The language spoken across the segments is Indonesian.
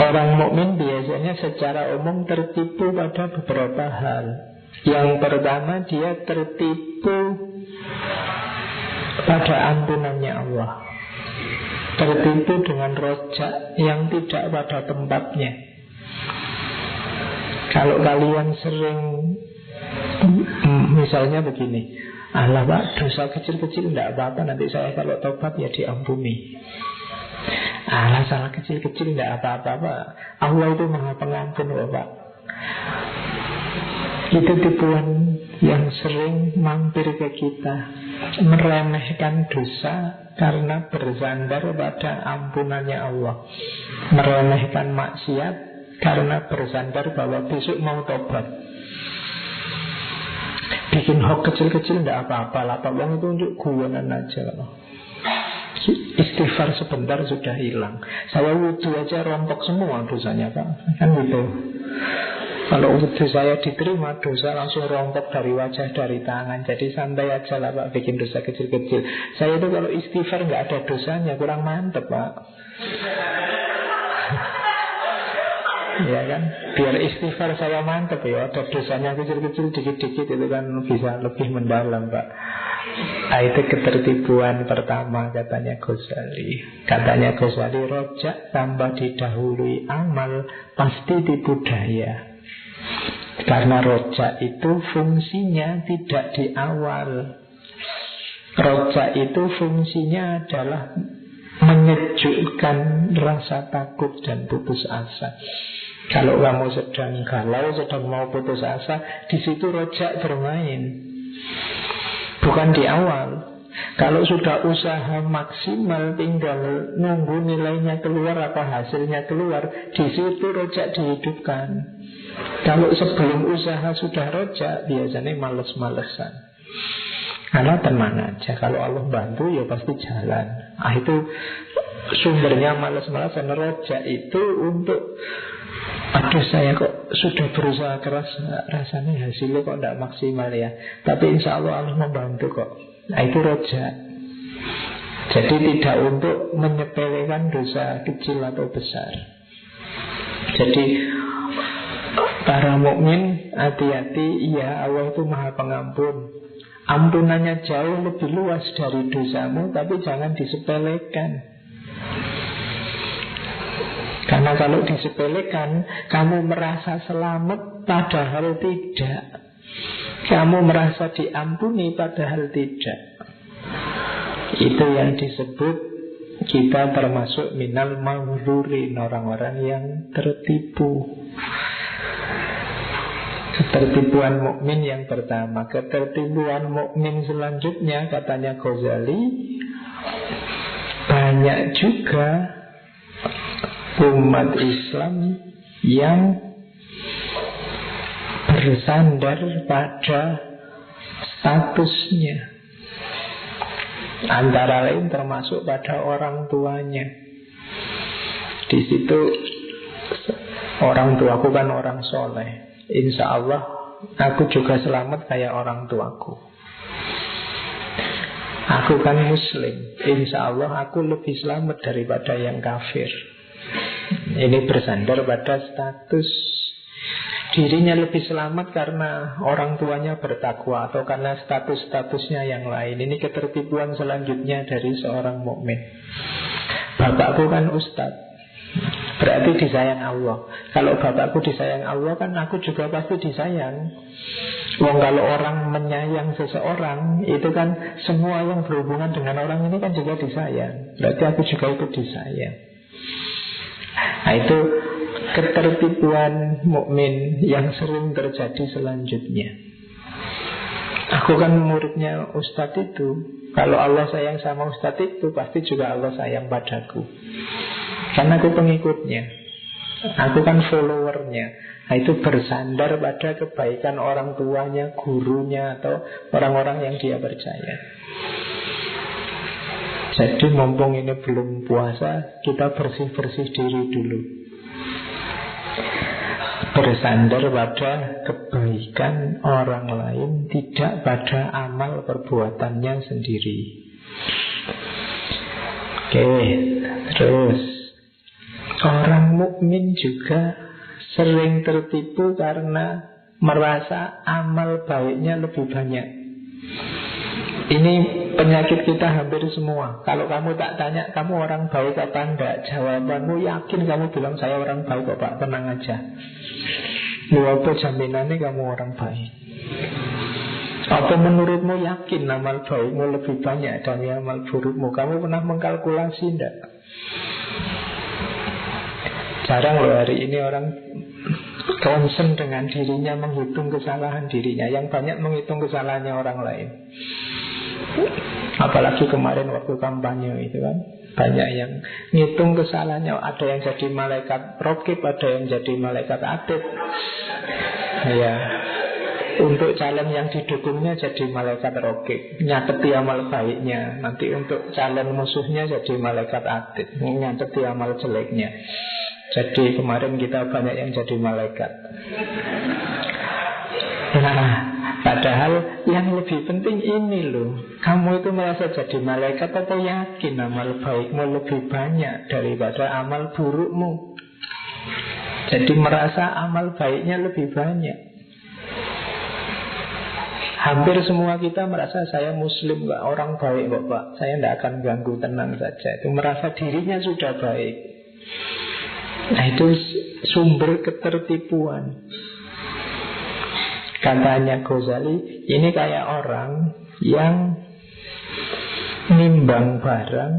Orang mukmin biasanya secara umum tertipu pada beberapa hal. Yang pertama, dia tertipu pada ampunannya Allah, tertipu dengan rojak yang tidak pada tempatnya. Kalau kalian sering misalnya begini, alah Pak, dosa kecil-kecil tidak apa-apa, nanti saya kalau tobat ya diampuni. Alah, salah kecil-kecil tidak apa-apa Pak, Allah itu maha pengampun loh Pak. Itu tipuan yang sering mampir ke kita, meremehkan dosa karena bersandar pada ampunannya Allah, meremehkan maksiat karena bersandar bahwa besok mau tobat. Bikin hoax kecil-kecil tidak apa-apa lah, Pak, itu untuk guyonan aja loh. Istighfar sebentar sudah hilang. Saya wudhu aja rontok semua dosanya Pak, kan gitu. Kalau wudhu saya diterima, dosa langsung rontok dari wajah, dari tangan. Jadi santai aja lah Pak, bikin dosa kecil-kecil. Saya itu kalau istighfar nggak ada dosanya, kurang mantep Pak. Ya kan, biar istighfar saya mantep ya, ada dosanya kecil-kecil dikit-dikit, itu kan bisa lebih mendalam Pak. Itu ketertipuan pertama, katanya Ghazali. Katanya Ghazali, rojak tambah didahului amal pasti tipu daya. Karena rojak itu fungsinya tidak di awal. Rojak itu fungsinya adalah menyejukkan rasa takut dan putus asa. Kalau kamu sedang galau, sedang mau putus asa, di situ rojak bermain, bukan di awal. Kalau sudah usaha maksimal, tinggal nunggu nilainya keluar apa hasilnya keluar, di situ rojak dihidupkan. Kalau sebelum usaha sudah rojak, biasanya males-malesan. Karena tenang aja, kalau Allah bantu ya pasti jalan. Itu sumbernya males-malesan. Rojak itu untuk, aduh saya kok sudah berusaha keras, rasanya hasilnya kok tidak maksimal ya, tapi insya Allah Allah membantu kok. Itu rojak. Jadi tidak untuk menyepelekan dosa kecil atau besar. Jadi para mukmin hati-hati, ya Allah itu maha pengampun, ampunannya jauh lebih luas dari dosamu, tapi jangan disepelekan. Karena kalau disepelekan, kamu merasa selamat padahal tidak. Kamu merasa diampuni padahal tidak. Itu yang disebut kita termasuk minal maghrurin, orang-orang yang tertipu. Ketertipuan mukmin yang pertama. Ketertipuan mukmin selanjutnya, katanya Ghazali, banyak juga umat Islam yang bersandar pada statusnya, antara lain termasuk pada orang tuanya. Di situ orang tuaku kan orang soleh, insya Allah aku juga selamat kayak orang tuaku. Aku kan muslim, insya Allah aku lebih selamat daripada yang kafir. Ini bersandar pada status. Dirinya lebih selamat karena orang tuanya bertakwa atau karena status-statusnya yang lain. Ini ketertipuan selanjutnya dari seorang mukmin. Bapakku kan ustadz, berarti disayang Allah. Kalau bapakku disayang Allah, kan aku juga pasti disayang. Wong kalau orang menyayang seseorang, itu kan semua yang berhubungan dengan orang ini kan juga disayang. Berarti aku juga ikut disayang. Nah, itu ketertipuan mukmin yang sering terjadi selanjutnya. Aku kan muridnya ustadz itu. Kalau Allah sayang sama ustadz itu, pasti juga Allah sayang padaku. Karena aku pengikutnya, aku kan followernya. Nah, itu bersandar pada kebaikan orang tuanya, gurunya, atau orang-orang yang dia percaya. Jadi mumpung ini belum puasa, kita bersih-bersih diri dulu, bersandar pada kebaikan orang lain, tidak pada amal perbuatannya sendiri. Oke, terus orang mukmin juga sering tertipu karena merasa amal baiknya lebih banyak. Ini penyakit kita hampir semua. Kalau kamu tak tanya kamu orang baik apa enggak, jawabanmu yakin kamu bilang saya orang baik kok Pak, tenang aja. Lu apa jaminannya kamu orang baik? Apa menurutmu yakin amal baikmu lebih banyak dari amal burukmu? Kamu pernah mengkalkulasi enggak? Jarang loh hari ini orang concern dengan dirinya, menghitung kesalahan dirinya. Yang banyak menghitung kesalahannya orang lain. Apalagi kemarin waktu kampanye itu kan, banyak yang ngitung kesalahannya. Ada yang jadi malaikat rokib, ada yang jadi malaikat atid. Ya, untuk calon yang didukungnya jadi malaikat rokib, nyateti amal baiknya. Nanti untuk calon musuhnya jadi malaikat atid, nyateti amal jeleknya. Jadi kemarin kita banyak yang jadi malaikat. Nah, padahal yang lebih penting ini loh, kamu itu merasa jadi malaikat atau yakin amal baikmu lebih banyak daripada amal burukmu. Jadi merasa amal baiknya lebih banyak. Hampir semua kita merasa saya muslim, gak orang baik kok Pak, saya tidak akan ganggu, tenang saja. Itu merasa dirinya sudah baik. Nah itu sumber ketertipuan. Katanya Ghazali, ini kayak orang yang nimbang barang,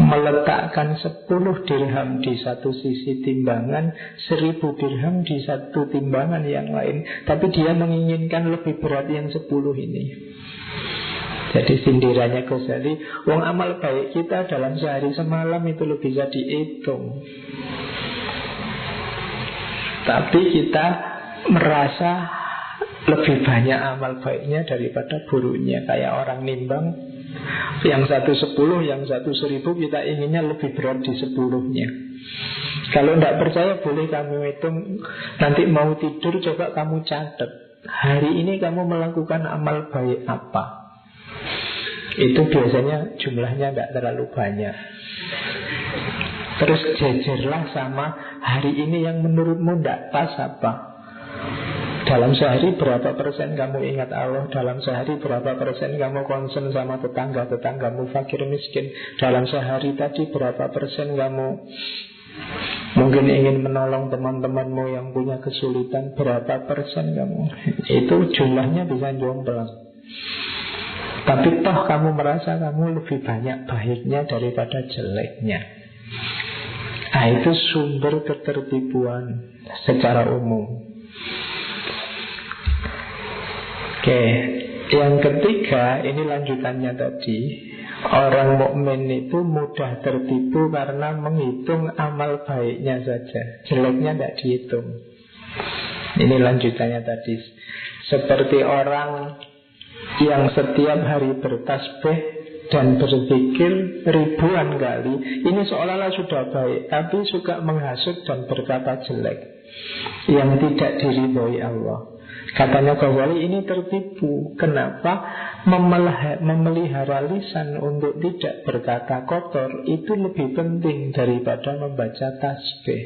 meletakkan 10 dirham di satu sisi timbangan, 1000 dirham di satu timbangan yang lain, tapi dia menginginkan lebih berat yang 10 ini. Jadi sindirannya Ghazali, wong amal baik kita dalam sehari semalam itu lebih bisa dihitung, tapi kita merasa lebih banyak amal baiknya daripada buruknya. Kayak orang nimbang, yang satu 10, yang satu 1000, kita inginnya lebih berat di 10-nya. Kalau tidak percaya boleh kamu hitung. Nanti mau tidur coba kamu catat, hari ini kamu melakukan amal baik apa. Itu biasanya jumlahnya tidak terlalu banyak. Terus jejerlah sama hari ini yang menurutmu tidak pas apa. Dalam sehari berapa persen kamu ingat Allah? Dalam sehari berapa persen kamu concern sama tetanggamu fakir miskin? Dalam sehari tadi berapa persen kamu mungkin ingin menolong teman-temanmu yang punya kesulitan? Berapa persen kamu? Itu jumlahnya bisa jomplang. Tapi toh kamu merasa kamu lebih banyak baiknya daripada jeleknya. Nah itu sumber ketertipuan secara umum. Oke, yang ketiga, ini lanjutannya tadi. Orang mukmin itu mudah tertipu karena menghitung amal baiknya saja, jeleknya tidak dihitung. Ini lanjutannya tadi. Seperti orang yang setiap hari bertasbih dan berzikir ribuan kali, ini seolah-olah sudah baik, tapi suka menghasut dan berkata jelek yang tidak diridhoi Allah. Katanya Ghazali ini tertipu. Kenapa? Memelihara lisan untuk tidak berkata kotor itu lebih penting daripada membaca tasbih.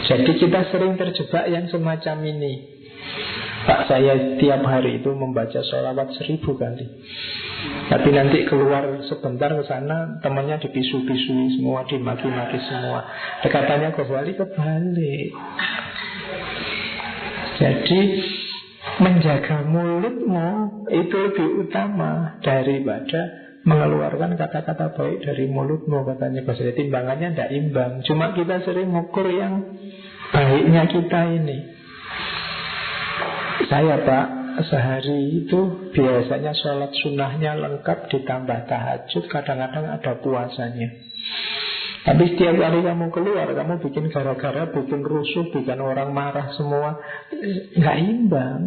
Jadi kita sering terjebak yang semacam ini. Pak, saya tiap hari itu membaca sholawat 1000 kali, tapi nanti keluar sebentar ke sana temannya dipisu-pisui semua, dimaki-maki semua. Katanya Ghazali kebalik. Jadi menjaga mulutmu itu lebih utama daripada mengeluarkan kata-kata baik dari mulutmu, katanya Ghazali. Timbangannya tidak imbang. Cuma kita sering mengukur yang baiknya kita ini. Saya Pak, sehari itu biasanya sholat sunnahnya lengkap ditambah tahajud, kadang-kadang ada puasanya. Tapi setiap kali kamu keluar, kamu bikin gara-gara, bikin rusuh, bikin orang marah semua, nggak imbang.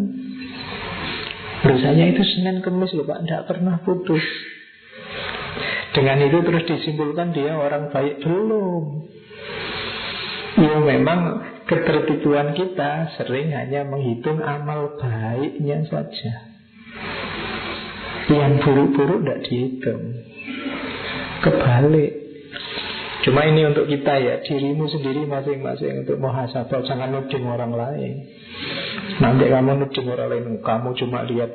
Biasanya itu Senin Kemis loh Pak, tidak pernah putus. Dengan itu terus disimpulkan dia orang baik, belum. Ya memang ketertipuan kita sering hanya menghitung amal baiknya saja, yang buruk-buruk tidak dihitung. Kebalik. Cuma ini untuk kita ya, dirimu sendiri masing-masing untuk muhasabah. Jangan nuding orang lain. Nanti kamu nuding orang lain, kamu cuma lihat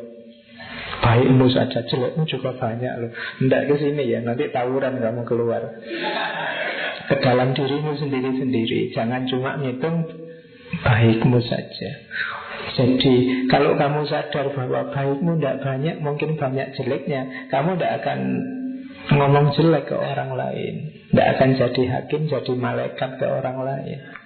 baikmu saja, jelekmu juga banyak loh. Nggak ke sini ya, nanti tawuran kamu keluar. Ke dalam dirimu sendiri-sendiri. Jangan cuma ngitung baikmu saja. Jadi kalau kamu sadar bahwa baikmu tidak banyak, mungkin banyak jeleknya, kamu tidak akan ngomong jelek ke orang lain, tidak akan jadi hakim, jadi malaikat ke orang lain.